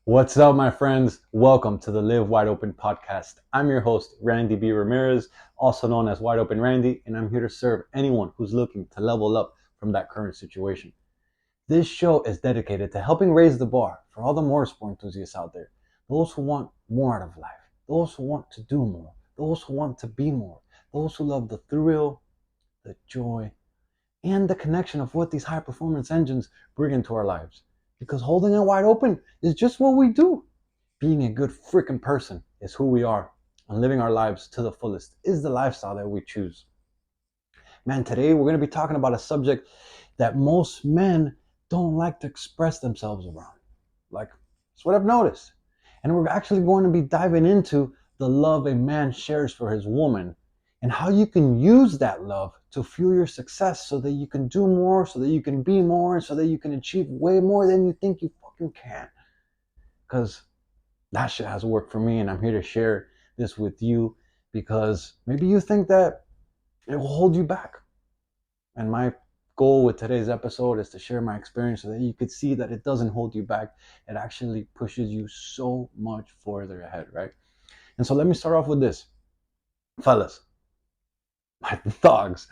What's up, my friends? Welcome to the Live Wide Open podcast. I'm your host, Randy B. Ramirez, also known as Wide Open Randy, and I'm here to serve anyone who's looking to level up from that current situation. This show is dedicated to helping raise the bar for all the motorsport enthusiasts out there, those who want more out of life, those who want to do more, those who want to be more, those who love the thrill, the joy, and the connection of what these high performance engines bring into our lives. Because holding it wide open is just what we do. Being a good freaking person is who we are, and living our lives to the fullest is the lifestyle that we choose. Man, today we're going to be talking about a subject that most men don't like to express themselves around. Like, that's what I've noticed. And we're actually going to be diving into the love a man shares for his woman and how you can use that love to fuel your success so that you can do more, so that you can be more, and so that you can achieve way more than you think you fucking can. Because that shit has worked for me, and I'm here to share this with you because maybe you think that it will hold you back. And my goal with today's episode is to share my experience so that you could see that it doesn't hold you back. It actually pushes you so much further ahead, right? And so let me start off with this. Fellas, my dogs,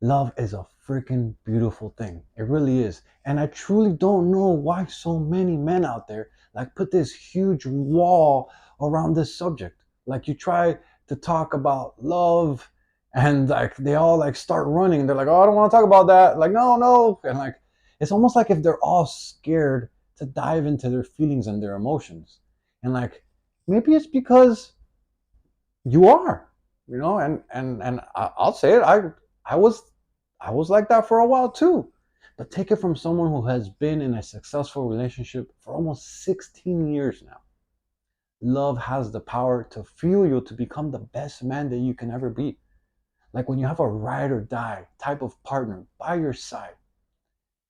love is a freaking beautiful thing. It really is. And I truly don't know why so many men out there like put this huge wall around this subject. Like you try to talk about love and like they all like start running. They're like, oh, I don't want to talk about that. Like, no. And like, it's almost like if they're all scared to dive into their feelings and their emotions. And like, maybe it's because you are, and I'll say it. I was I was like that for a while too. But take it from someone who has been in a successful relationship for almost 16 years now. Love has the power to fuel you to become the best man that you can ever be. Like when you have a ride or die type of partner by your side,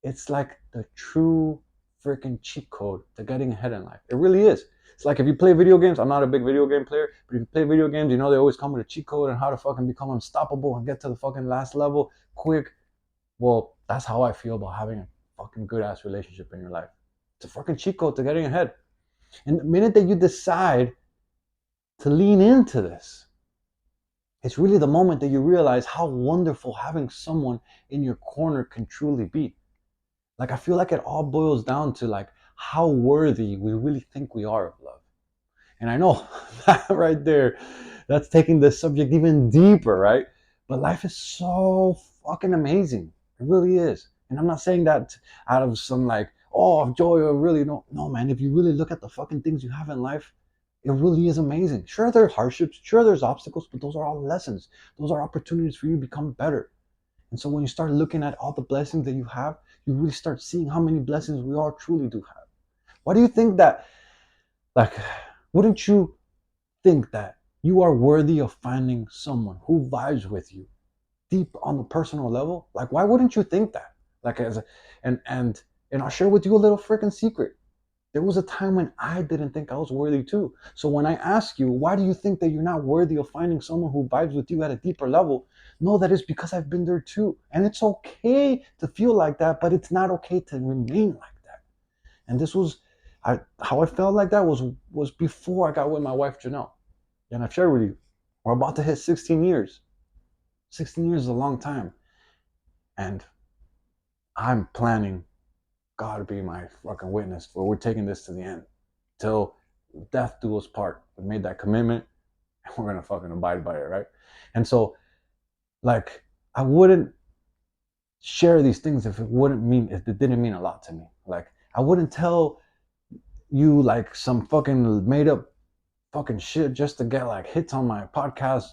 it's like the true freaking cheat code to getting ahead in life. It really is. It's like if you play video games, I'm not a big video game player, but if you play video games, you know they always come with a cheat code and how to fucking become unstoppable and get to the fucking last level quick. Well, that's how I feel about having a fucking good ass relationship in your life. It's a fucking cheat code to getting ahead. And the minute that you decide to lean into this, it's really the moment that you realize how wonderful having someone in your corner can truly be. Like I feel like it all boils down to like how worthy we really think we are of love. And I know that right there, that's taking the subject even deeper, right? But life is so fucking amazing. It really is. And I'm not saying that out of some like, oh, joy or really no, man. If you really look at the fucking things you have in life, it really is amazing. Sure, there are hardships, sure, there's obstacles, but those are all lessons. Those are opportunities for you to become better. And so when you start looking at all the blessings that you have, you really start seeing how many blessings we all truly do have. Why do you think that, like, wouldn't you think that you are worthy of finding someone who vibes with you deep on the personal level? Like, why wouldn't you think that? Like, and I'll share with you a little freaking secret. There was a time when I didn't think I was worthy too. So when I ask you, why do you think that you're not worthy of finding someone who vibes with you at a deeper level? Know that it's because I've been there too. And it's okay to feel like that, but it's not okay to remain like that. And this was how I felt like that was before I got with my wife Janelle. And I've shared with you, we're about to hit 16 years. 16 years is a long time. And I'm planning, God be my fucking witness, for we're taking this to the end. Till death do us part. We made that commitment and we're gonna fucking abide by it, right? And so, like, I wouldn't share these things if it didn't mean a lot to me. Like, I wouldn't tell you like some fucking made up fucking shit just to get like hits on my podcast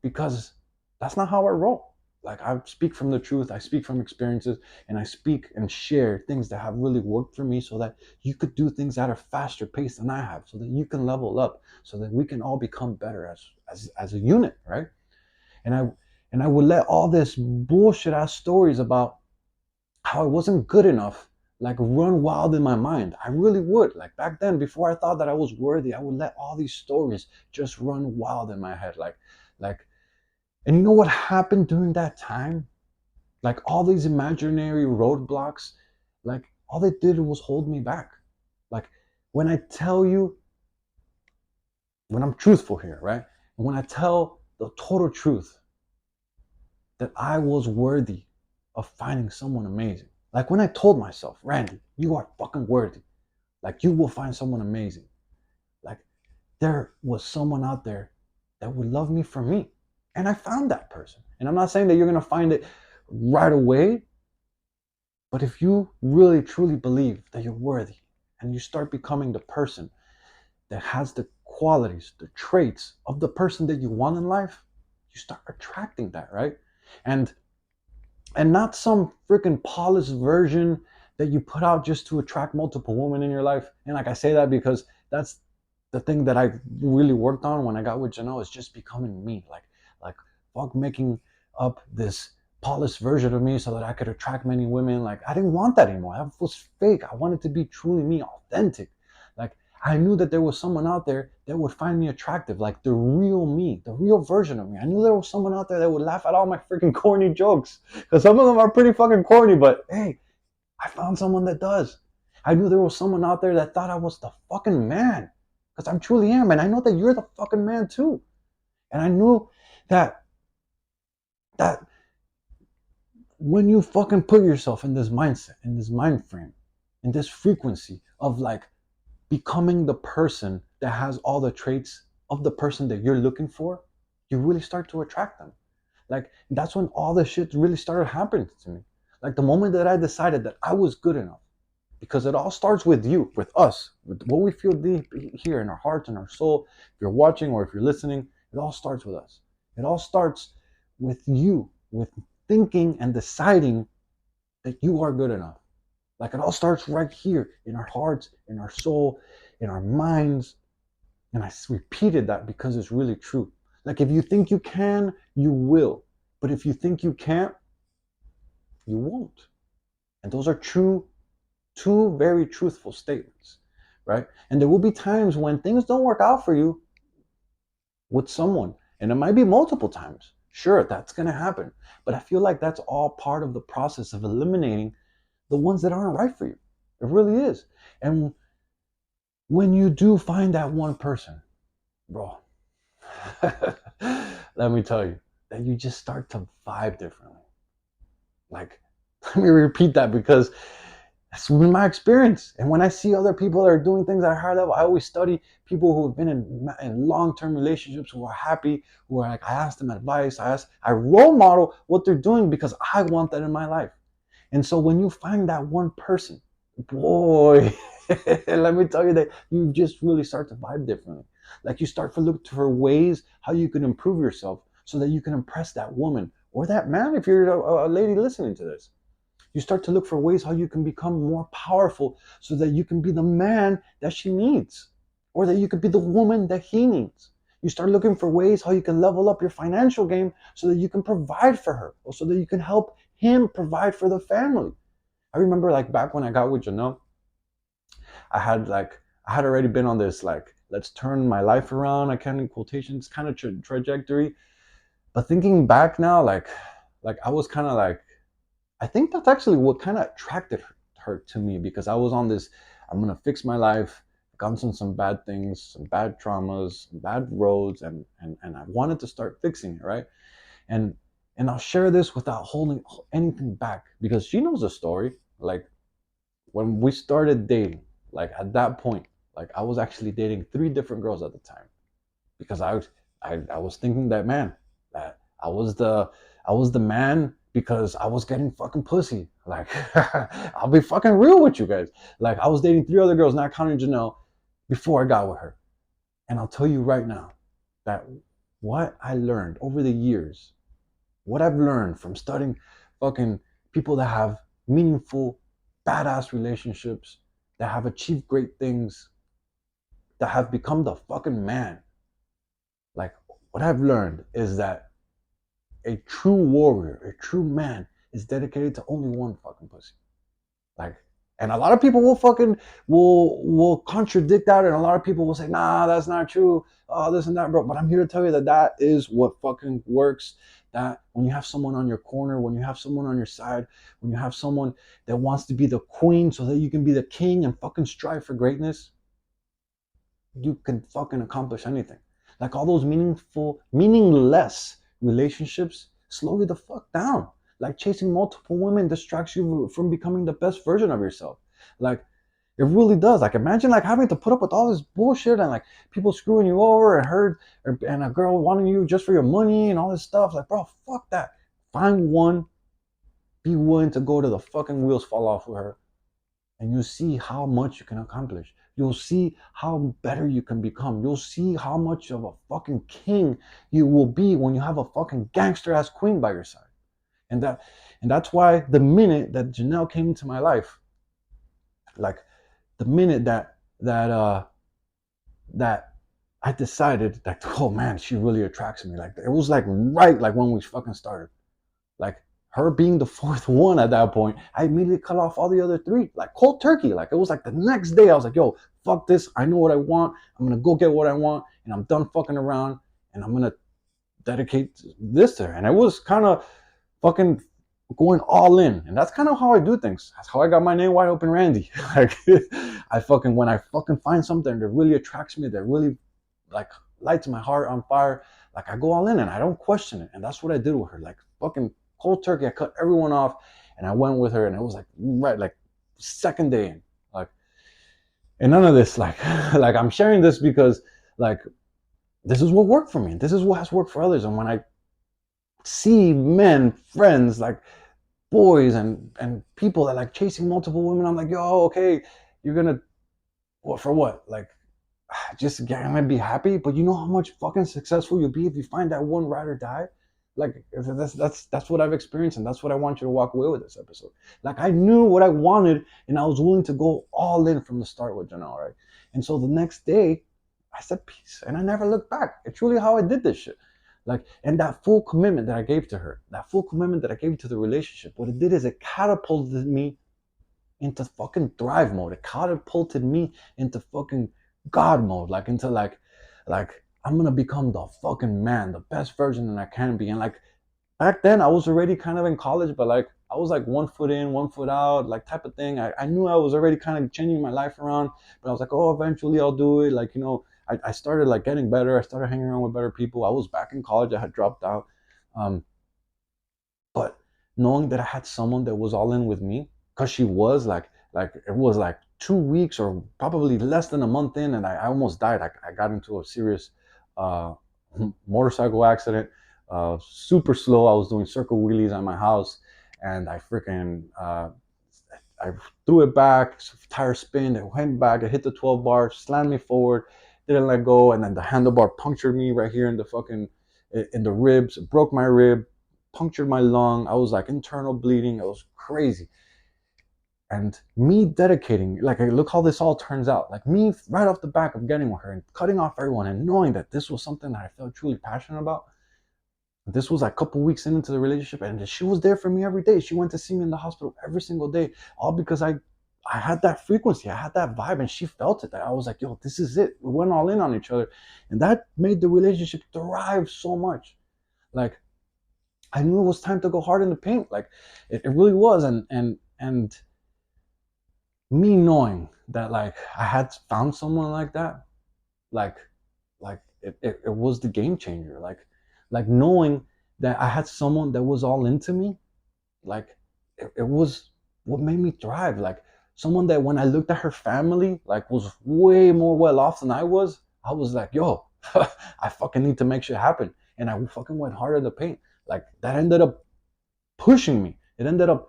because that's not how I roll. Like I speak from the truth, I speak from experiences, and I speak and share things that have really worked for me so that you could do things at a faster pace than I have, so that you can level up, so that we can all become better as a unit, right? And I would let all this bullshit ass stories about how I wasn't good enough like run wild in my mind. I really would. Like back then, before I thought that I was worthy, I would let all these stories just run wild in my head. Like, and you know what happened during that time? Like all these imaginary roadblocks, like all they did was hold me back. Like when I tell you, when I'm truthful here, right? And when I tell the total truth that I was worthy of finding someone amazing. Like when I told myself, Randy, you are fucking worthy. Like you will find someone amazing. Like there was someone out there that would love me for me. And I found that person. And I'm not saying that you're going to find it right away, but if you really truly believe that you're worthy and you start becoming the person that has the qualities, the traits of the person that you want in life, you start attracting that, right? And not some freaking polished version that you put out just to attract multiple women in your life. And like I say that because that's the thing that I really worked on when I got with Janelle, is just becoming me. Like fuck making up this polished version of me so that I could attract many women. Like I didn't want that anymore. That was fake. I wanted to be truly me, authentic. Like I knew that there was someone out there that would find me attractive, like the real me, the real version of me. I knew there was someone out there that would laugh at all my freaking corny jokes, because some of them are pretty fucking corny, but hey, I found someone that does. I knew there was someone out there that thought I was the fucking man, because I truly am, and I know that you're the fucking man too. And I knew that that when you fucking put yourself in this mindset, in this mind frame, in this frequency of like becoming the person that has all the traits of the person that you're looking for, you really start to attract them. Like that's when all the shit really started happening to me. Like the moment that I decided that I was good enough, because it all starts with you, with us, with what we feel deep here in our hearts and our soul. If you're watching or if you're listening, it all starts with us. It all starts with you, with thinking and deciding that you are good enough. Like it all starts right here in our hearts, in our soul, in our minds. And I repeated that because it's really true. Like if you think you can, you will. But if you think you can't, you won't. And those are two very truthful statements, right? And there will be times when things don't work out for you with someone, and it might be multiple times. Sure, that's going to happen. But I feel like that's all part of the process of eliminating the ones that aren't right for you. It really is. And when you do find that one person, bro, let me tell you that you just start to vibe differently. Like, let me repeat that because that's been my experience. And when I see other people that are doing things at a higher level, I always study people who have been in long-term relationships, who are happy, who are like, I ask them advice, I role model what they're doing because I want that in my life. And so when you find that one person, boy, let me tell you that you just really start to vibe differently. Like you start to look for ways how you can improve yourself so that you can impress that woman or that man if you're a lady listening to this. You start to look for ways how you can become more powerful so that you can be the man that she needs or that you could be the woman that he needs. You start looking for ways how you can level up your financial game so that you can provide for her or so that you can help him provide for the family. I remember like back when I got with Janelle, I had already been on this like let's turn my life around, I can in quotations kind of trajectory. But thinking back now, like I was kind of like I think that's actually what kind of attracted her to me because I was on this, I'm going to fix my life, gone through some bad things, some bad traumas, some bad roads, and I wanted to start fixing it, right? And I'll share this without holding anything back because she knows the story. Like when we started dating, like at that point, like I was actually dating 3 different girls at the time because I was thinking that man, that I was the man because I was getting fucking pussy. Like I'll be fucking real with you guys. Like I was dating 3 other girls, not counting Janelle, before I got with her. And I'll tell you right now that what I learned over the years, what I've learned from studying fucking people that have meaningful, badass relationships, that have achieved great things, that have become the fucking man. Like what I've learned is that a true warrior, a true man, is dedicated to only one fucking pussy. Like, and a lot of people will fucking will contradict that, and a lot of people will say, "Nah, that's not true." Oh, this and that, bro. But I'm here to tell you that that is what fucking works. That when you have someone on your corner, when you have someone on your side, when you have someone that wants to be the queen so that you can be the king and fucking strive for greatness, you can fucking accomplish anything. Like all those meaningless relationships slow you the fuck down. Like chasing multiple women distracts you from becoming the best version of yourself. Like it really does. Like imagine like having to put up with all this bullshit and like people screwing you over and and a girl wanting you just for your money and all this stuff. Like bro, fuck that. Find one, be willing to go to the fucking wheels fall off with her, and you'll see how much you can accomplish. You'll see how better you can become. You'll see how much of a fucking king you will be when you have a fucking gangster ass queen by your side. And that's why the minute that Janelle came into my life, like the minute that I decided that, oh man, she really attracts me. Like it was like right like when we fucking started. Like her being the fourth one at that point, I immediately cut off all the other three, like cold turkey. Like it was like the next day, I was like, yo, fuck this. I know what I want. I'm gonna go get what I want, and I'm done fucking around, and I'm gonna dedicate this to her. And it was kind of fucking going all in, and that's kind of how I do things. That's how I got my name, Wide Open Randy. Like when I fucking find something that really attracts me, that really like lights my heart on fire, like I go all in and I don't question it. And that's what I did with her. Like fucking cold turkey, I cut everyone off and I went with her, and it was like right like second day in. Like, and none of this like like I'm sharing this because like this is what worked for me. This is what has worked for others. And when I see men, friends, like boys and people that like chasing multiple women, I'm like, yo, okay, you're gonna what for what? Like just gonna be happy, but you know how much fucking successful you'll be if you find that one ride or die. Like that's what I've experienced, and that's what I want you to walk away with this episode. Like I knew what I wanted, and I was willing to go all in from the start with Janelle, right? And so the next day, I said peace, and I never looked back. It's really how I did this shit. Like, and that full commitment that I gave to her, that full commitment that I gave to the relationship, what it did is it catapulted me into fucking thrive mode. It catapulted me into fucking God mode, like into like I'm gonna become the fucking man, the best version that I can be. And like back then I was already kind of in college, but like I was like 1 foot in, 1 foot out, like type of thing. I knew I was already kind of changing my life around, but I was like, oh, eventually I'll do it. Like, you know, I started like getting better. I started hanging around with better people. I was back in college. I had dropped out. Um, but knowing that I had someone that was all in with me, because she was like it was like 2 weeks or probably less than a month in, and I almost died. I got into a serious uh, motorcycle accident, super slow. I was doing circle wheelies at my house, and I freaking I threw it back, tire spin, it went back, it hit the 12 bar, slammed me forward, didn't let go, and then the handlebar punctured me right here in the fucking in the ribs, broke my rib, punctured my lung. I was like internal bleeding. It was crazy. And me dedicating, like, look how this all turns out. Like me right off the back of getting with her and cutting off everyone and knowing that this was something that I felt truly passionate about. This was like a couple weeks into the relationship, and she was there for me every day. She went to see me in the hospital every single day, all because I had that frequency, I had that vibe, and she felt it. That I was like, yo, this is it. We went all in on each other, and that made the relationship thrive so much. Like I knew it was time to go hard in the paint. Like it really was, and me knowing that like I had found someone like that, like it was the game changer. Like knowing that I had someone that was all into me, like it was what made me thrive. Like someone that when I looked at her family, like was way more well off than I was like, yo, I fucking need to make shit happen. And I fucking went hard in the paint. Like that ended up pushing me. It ended up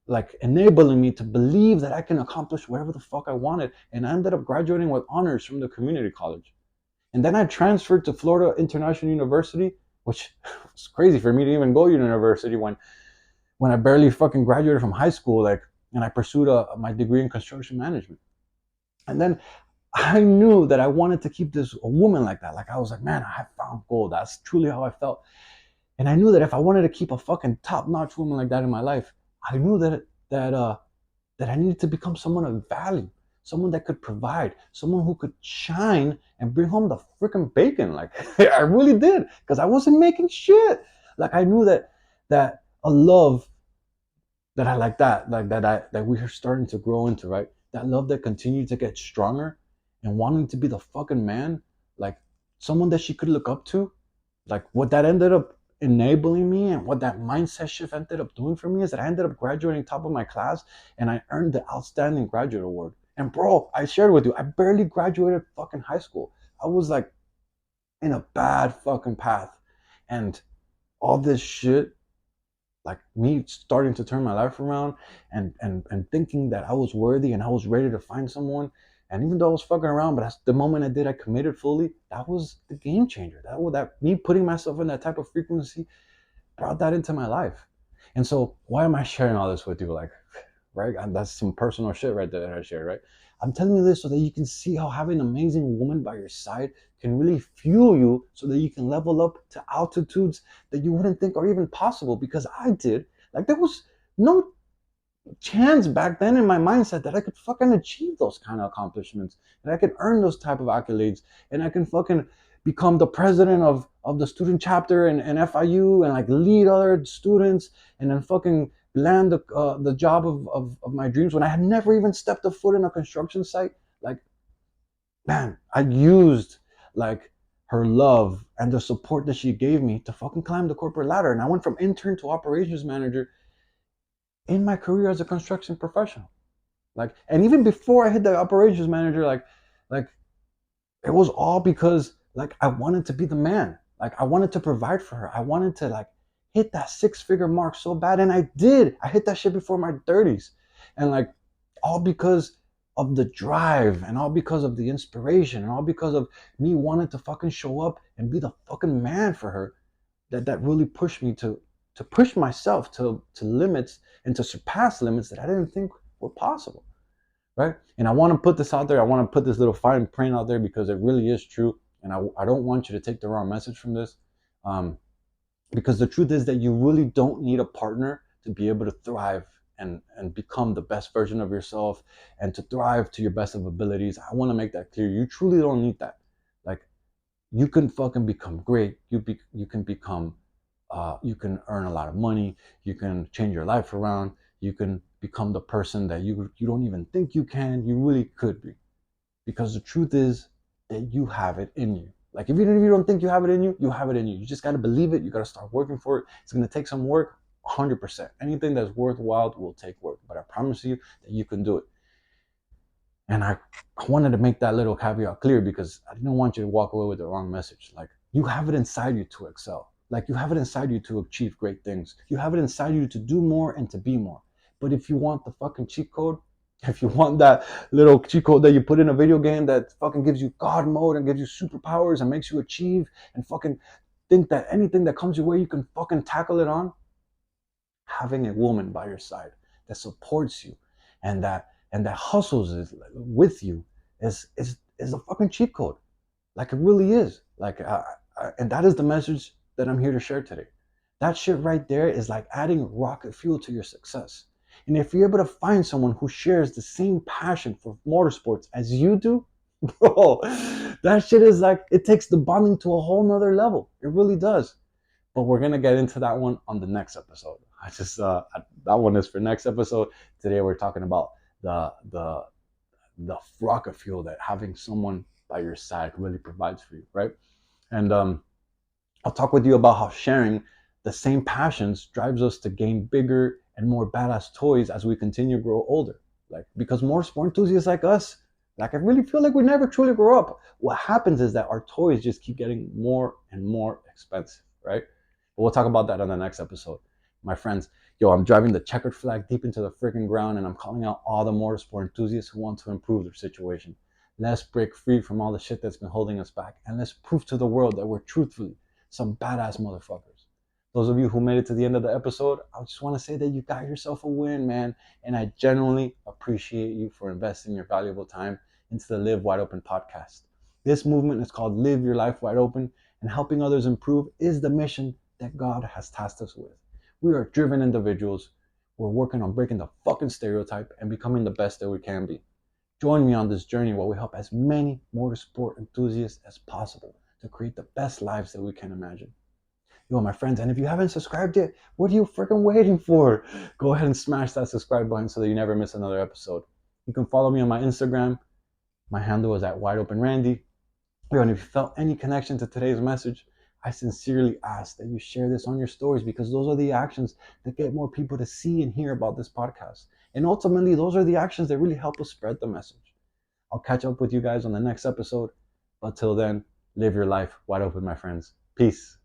like enabling me to believe that I can accomplish whatever the fuck I wanted. And I ended up graduating with honors from the community college. And then I transferred to Florida International University, which was crazy for me to even go to university when I barely fucking graduated from high school, like, and I pursued my degree in construction management. And then I knew that I wanted to keep this a woman like that. Like I was like, man, I have found gold. That's truly how I felt. And I knew that if I wanted to keep a fucking top-notch woman like that in my life, I knew that I needed to become someone of value, someone that could provide, someone who could shine and bring home the freaking bacon. Like I really did, because I wasn't making shit. Like I knew that a love that I like that we are starting to grow into, right? That love that continued to get stronger and wanting to be the fucking man, like someone that she could look up to. Like what that ended up enabling me and what that mindset shift ended up doing for me is that I ended up graduating top of my class and I earned the outstanding graduate award. And bro, I shared with you, I barely graduated fucking high school. I was like in a bad fucking path. And all this shit, like me starting to turn my life around and thinking that I was worthy and I was ready to find someone. And even though I was fucking around, but that's the moment I did, I committed fully. That was the game changer. That me putting myself in that type of frequency brought that into my life. And so, why am I sharing all this with you? Like, right? And that's some personal shit right there that I shared, right? I'm telling you this so that you can see how having an amazing woman by your side can really fuel you so that you can level up to altitudes that you wouldn't think are even possible, because I did. Like, there was no chance back then in my mindset that I could fucking achieve those kind of accomplishments, and I could earn those type of accolades, and I can fucking become the president of the student chapter and FIU and like lead other students, and then fucking land the job of my dreams when I had never even stepped a foot in a construction site. Like, man, I used like her love and the support that she gave me to fucking climb the corporate ladder, and I went from intern to operations manager in my career as a construction professional. Like, and even before I hit the operations manager, like it was all because like I wanted to be the man. Like I wanted to provide for her. I wanted to like hit that 6-figure mark so bad, and I did. I hit that shit before my 30s, and like all because of the drive, and all because of the inspiration, and all because of me wanting to fucking show up and be the fucking man for her. That really pushed me to push myself to limits and to surpass limits that I didn't think were possible, right? And I want to put this out there. I want to put this little fine print out there because it really is true, and I don't want you to take the wrong message from this, um, because the truth is that you really don't need a partner to be able to thrive and become the best version of yourself and to thrive to your best of abilities. I want to make that clear. You truly don't need that. Like, you can fucking become great. You can become you can earn a lot of money. You can change your life around. You can become the person that you don't even think you can. You really could be, because the truth is that you have it in you. Like, even if you don't think you have it in you, you have it in you. You just got to believe it. You got to start working for it. It's going to take some work, 100%. Anything that's worthwhile will take work, but I promise you that you can do it. And I wanted to make that little caveat clear because I didn't want you to walk away with the wrong message. Like, you have it inside you to excel. Like, you have it inside you to achieve great things. You have it inside you to do more and to be more. But if you want the fucking cheat code, if you want that little cheat code that you put in a video game that fucking gives you God mode and gives you superpowers and makes you achieve and fucking think that anything that comes your way you can fucking tackle it on, having a woman by your side that supports you and that hustles with you is a fucking cheat code. Like, it really is. Like, and that is the message that I'm here to share today. That shit right there is like adding rocket fuel to your success. And if you're able to find someone who shares the same passion for motorsports as you do, bro, that shit is like, it takes the bonding to a whole nother level. It really does. But we're gonna get into that one on the next episode. That one is for next episode. Today we're talking about the rocket fuel that having someone by your side really provides for you, right? And I'll talk with you about how sharing the same passions drives us to gain bigger and more badass toys as we continue to grow older. Like, because more sport enthusiasts like us, like, I really feel like we never truly grow up. What happens is that our toys just keep getting more and more expensive, right? But we'll talk about that on the next episode. My friends, yo, I'm driving the checkered flag deep into the freaking ground, and I'm calling out all the motorsport enthusiasts who want to improve their situation. Let's break free from all the shit that's been holding us back, and let's prove to the world that we're truthfully some badass motherfuckers. Those of you who made it to the end of the episode, I just want to say that you got yourself a win, man. And I genuinely appreciate you for investing your valuable time into the Live Wide Open podcast. This movement is called Live Your Life Wide Open, and helping others improve is the mission that God has tasked us with. We are driven individuals. We're working on breaking the fucking stereotype and becoming the best that we can be. Join me on this journey where we help as many motorsport enthusiasts as possible to create the best lives that we can imagine. Yo, my friends, and if you haven't subscribed yet, what are you freaking waiting for? Go ahead and smash that subscribe button so that you never miss another episode. You can follow me on my Instagram My handle is at Wide Open Randy. And if you felt any connection to today's message, I sincerely ask that you share this on your stories, because those are the actions that get more people to see and hear about this podcast. And ultimately, those are the actions that really help us spread the message. I'll catch up with you guys on the next episode. But till then, live your life wide open, my friends. Peace.